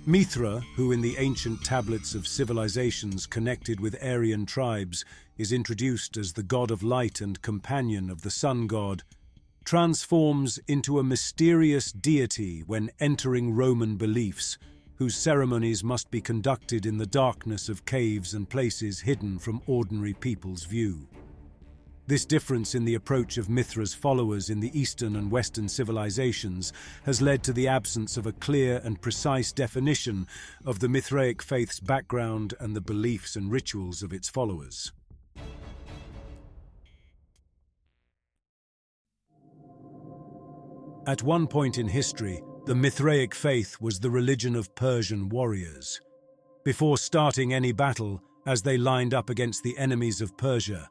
Mithra, who in the ancient tablets of civilizations connected with Aryan tribes is introduced as the god of light and companion of the sun god, transforms into a mysterious deity when entering Roman beliefs, whose ceremonies must be conducted in the darkness of caves and places hidden from ordinary people's view. This difference in the approach of Mithra's followers in the Eastern and Western civilizations has led to the absence of a clear and precise definition of the Mithraic faith's background and the beliefs and rituals of its followers. At one point in history, the Mithraic faith was the religion of Persian warriors. Before starting any battle, as they lined up against the enemies of Persia,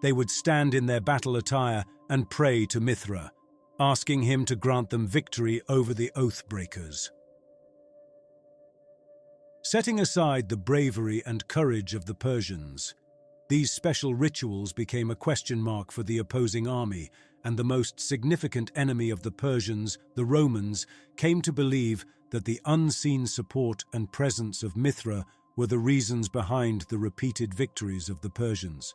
they would stand in their battle attire and pray to Mithra, asking him to grant them victory over the oath-breakers. Setting aside the bravery and courage of the Persians, these special rituals became a question mark for the opposing army, and the most significant enemy of the Persians, the Romans, came to believe that the unseen support and presence of Mithra were the reasons behind the repeated victories of the Persians.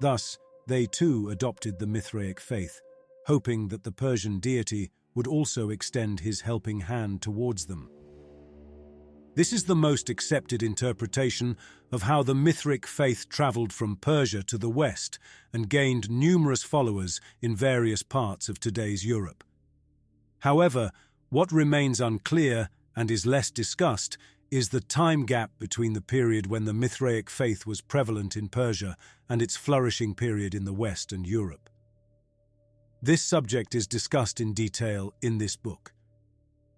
Thus, they too adopted the Mithraic faith, hoping that the Persian deity would also extend his helping hand towards them. This is the most accepted interpretation of how the Mithraic faith traveled from Persia to the West and gained numerous followers in various parts of today's Europe. However, what remains unclear and is less discussed is the time gap between the period when the Mithraic faith was prevalent in Persia and its flourishing period in the West and Europe. This subject is discussed in detail in this book.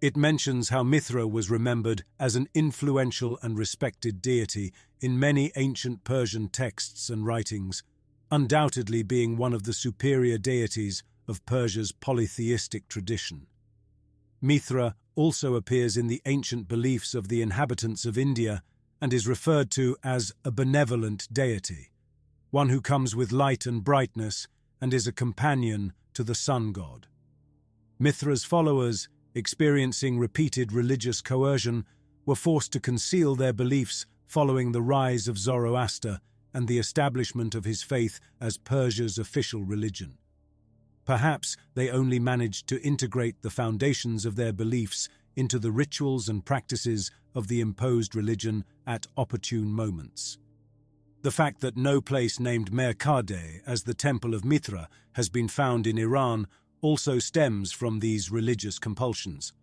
It mentions how Mithra was remembered as an influential and respected deity in many ancient Persian texts and writings, undoubtedly being one of the superior deities of Persia's polytheistic tradition. Mithra also appears in the ancient beliefs of the inhabitants of India and is referred to as a benevolent deity, one who comes with light and brightness and is a companion to the sun god. Mithra's followers, experiencing repeated religious coercion, were forced to conceal their beliefs following the rise of Zoroaster and the establishment of his faith as Persia's official religion. Perhaps they only managed to integrate the foundations of their beliefs into the rituals and practices of the imposed religion at opportune moments. The fact that no place named Merkade as the Temple of Mithra has been found in Iran also stems from these religious compulsions.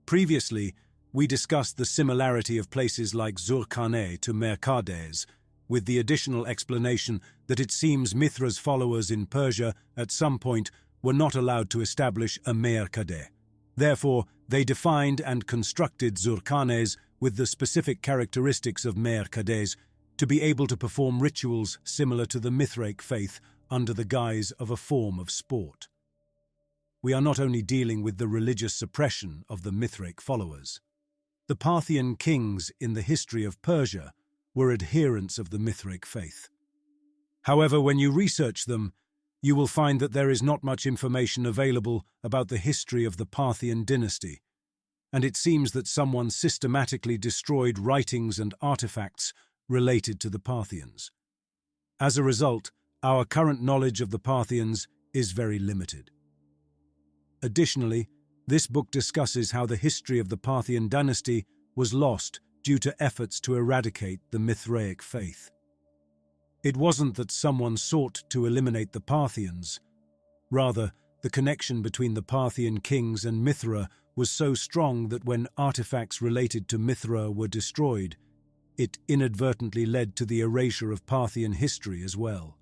Previously, we discussed the similarity of places like Zurkhane to Merkades, with the additional explanation that it seems Mithra's followers in Persia at some point were not allowed to establish a Merkade. Therefore, they defined and constructed Zurkhanes with the specific characteristics of Merkades to be able to perform rituals similar to the Mithraic faith under the guise of a form of sport. We are not only dealing with the religious suppression of the Mithraic followers. The Parthian kings in the history of Persia were adherents of the Mithraic faith. However, when you research them, you will find that there is not much information available about the history of the Parthian dynasty, and it seems that someone systematically destroyed writings and artifacts related to the Parthians. As a result, our current knowledge of the Parthians is very limited. Additionally, this book discusses how the history of the Parthian dynasty was lost due to efforts to eradicate the Mithraic faith. It wasn't that someone sought to eliminate the Parthians. Rather, the connection between the Parthian kings and Mithra was so strong that when artifacts related to Mithra were destroyed, it inadvertently led to the erasure of Parthian history as well.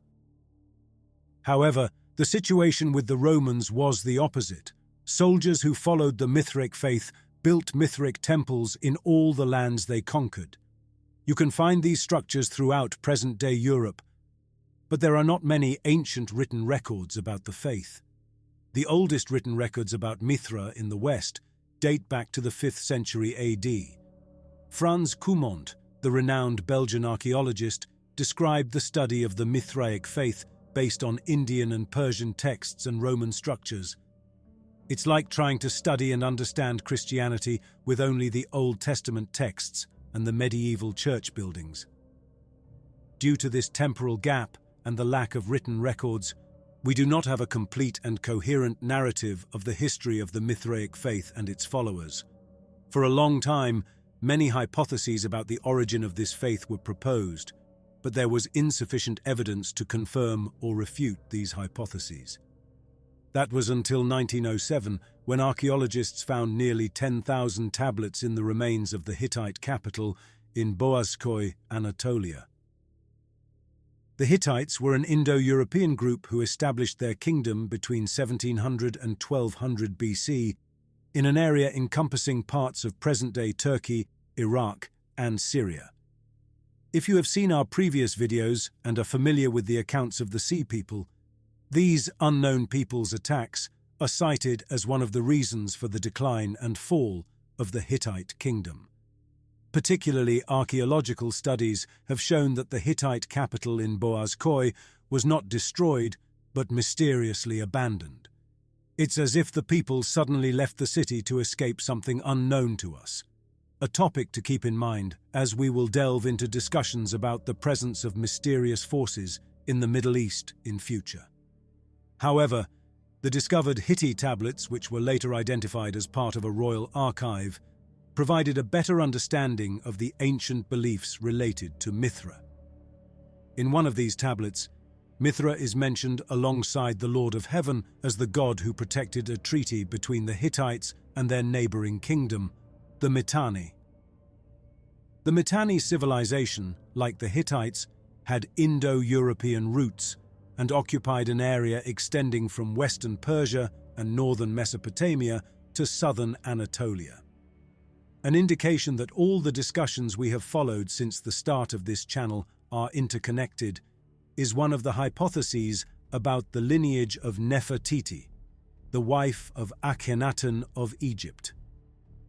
However, the situation with the Romans was the opposite. Soldiers who followed the Mithraic faith built Mithraic temples in all the lands they conquered. You can find these structures throughout present-day Europe, but there are not many ancient written records about the faith. The oldest written records about Mithra in the West date back to the 5th century AD. Franz Cumont, the renowned Belgian archaeologist, described the study of the Mithraic faith based on Indian and Persian texts and Roman structures. It's like trying to study and understand Christianity with only the Old Testament texts and the medieval church buildings. Due to this temporal gap and the lack of written records, we do not have a complete and coherent narrative of the history of the Mithraic faith and its followers. For a long time, many hypotheses about the origin of this faith were proposed, but there was insufficient evidence to confirm or refute these hypotheses. That was until 1907, when archaeologists found nearly 10,000 tablets in the remains of the Hittite capital in Boğazköy, Anatolia. The Hittites were an Indo-European group who established their kingdom between 1700 and 1200 BC in an area encompassing parts of present-day Turkey, Iraq, and Syria. If you have seen our previous videos and are familiar with the accounts of the Sea People, these unknown peoples' attacks are cited as one of the reasons for the decline and fall of the Hittite kingdom. Particularly archaeological studies have shown that the Hittite capital in Boğazköy was not destroyed, but mysteriously abandoned. It's as if the people suddenly left the city to escape something unknown to us. A topic to keep in mind as we will delve into discussions about the presence of mysterious forces in the Middle East in future. However, the discovered Hittite tablets, which were later identified as part of a royal archive, provided a better understanding of the ancient beliefs related to Mithra. In one of these tablets, Mithra is mentioned alongside the Lord of Heaven as the god who protected a treaty between the Hittites and their neighboring kingdom, the Mitanni. The Mitanni civilization, like the Hittites, had Indo-European roots and occupied an area extending from western Persia and northern Mesopotamia to southern Anatolia. An indication that all the discussions we have followed since the start of this channel are interconnected is one of the hypotheses about the lineage of Nefertiti, the wife of Akhenaten of Egypt.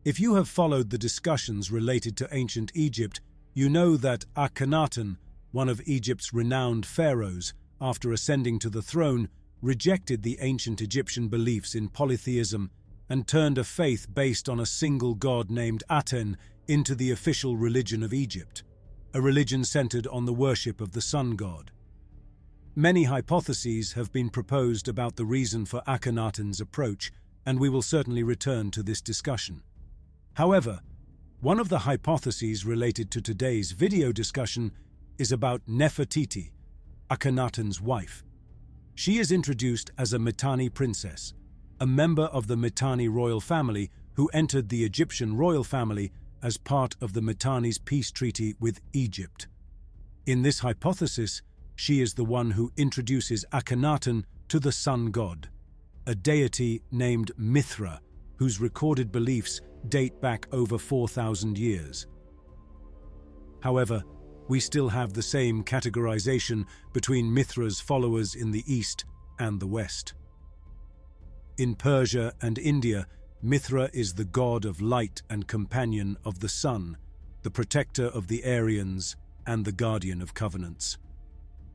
If you have followed the discussions related to ancient Egypt, you know that Akhenaten, one of Egypt's renowned pharaohs, after ascending to the throne, rejected the ancient Egyptian beliefs in polytheism and turned a faith based on a single god named Aten into the official religion of Egypt, a religion centered on the worship of the sun god. Many hypotheses have been proposed about the reason for Akhenaten's approach, and we will certainly return to this discussion. However, one of the hypotheses related to today's video discussion is about Nefertiti, Akhenaten's wife. She is introduced as a Mitanni princess, a member of the Mitanni royal family who entered the Egyptian royal family as part of the Mitanni's peace treaty with Egypt. In this hypothesis, she is the one who introduces Akhenaten to the sun god, a deity named Mithra, whose recorded beliefs date back over 4,000 years. However, we still have the same categorization between Mithra's followers in the East and the West. In Persia and India, Mithra is the god of light and companion of the sun, the protector of the Aryans and the guardian of covenants.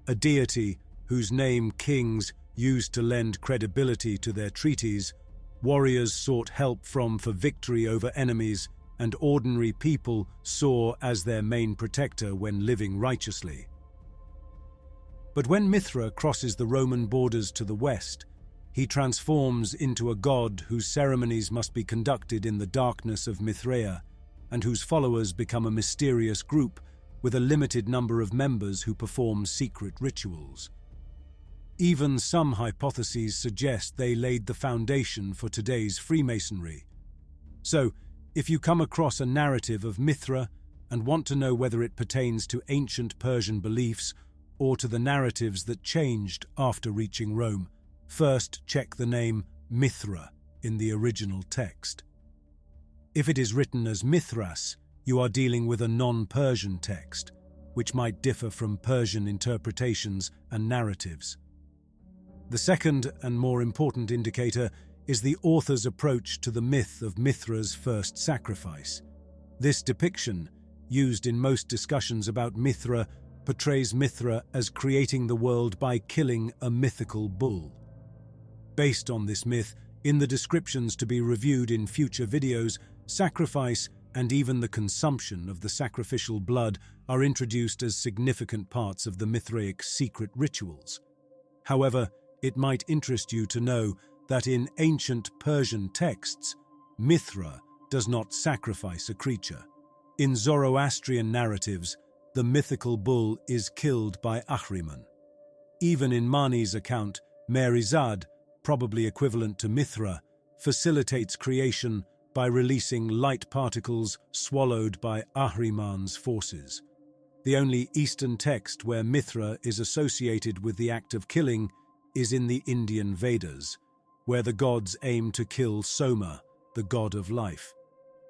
A deity whose name kings used to lend credibility to their treaties, warriors sought help from for victory over enemies, and ordinary people saw as their main protector when living righteously. But when Mithra crosses the Roman borders to the west, he transforms into a god whose ceremonies must be conducted in the darkness of Mithraea, and whose followers become a mysterious group with a limited number of members who perform secret rituals. Even some hypotheses suggest they laid the foundation for today's Freemasonry. So, if you come across a narrative of Mithra and want to know whether it pertains to ancient Persian beliefs or to the narratives that changed after reaching Rome, first check the name Mithra in the original text. If it is written as Mithras, you are dealing with a non-Persian text, which might differ from Persian interpretations and narratives. The second and more important indicator is the author's approach to the myth of Mithra's first sacrifice. This depiction, used in most discussions about Mithra, portrays Mithra as creating the world by killing a mythical bull. Based on this myth, In the descriptions to be reviewed in future videos, sacrifice and even the consumption of the sacrificial blood are introduced as significant parts of the Mithraic secret rituals. However, it might interest you to know that in ancient Persian texts, Mithra does not sacrifice a creature. In Zoroastrian narratives, the mythical bull is killed by Ahriman. Even in Mani's account, Merizad, probably equivalent to Mithra, facilitates creation by releasing light particles swallowed by Ahriman's forces. The only Eastern text where Mithra is associated with the act of killing is in the Indian Vedas, where the gods aim to kill Soma, the god of life.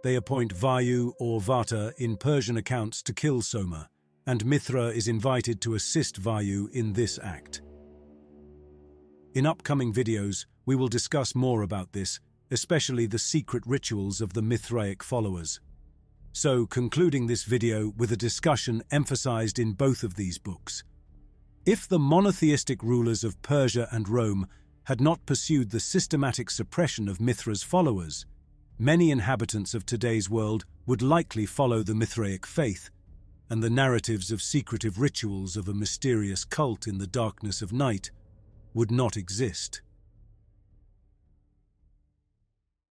They appoint Vayu or Vata in Persian accounts to kill Soma, and Mithra is invited to assist Vayu in this act. In upcoming videos, we will discuss more about this, especially the secret rituals of the Mithraic followers. So, concluding this video with a discussion emphasized in both of these books. If the monotheistic rulers of Persia and Rome had not pursued the systematic suppression of Mithra's followers, many inhabitants of today's world would likely follow the Mithraic faith, and the narratives of secretive rituals of a mysterious cult in the darkness of night would not exist.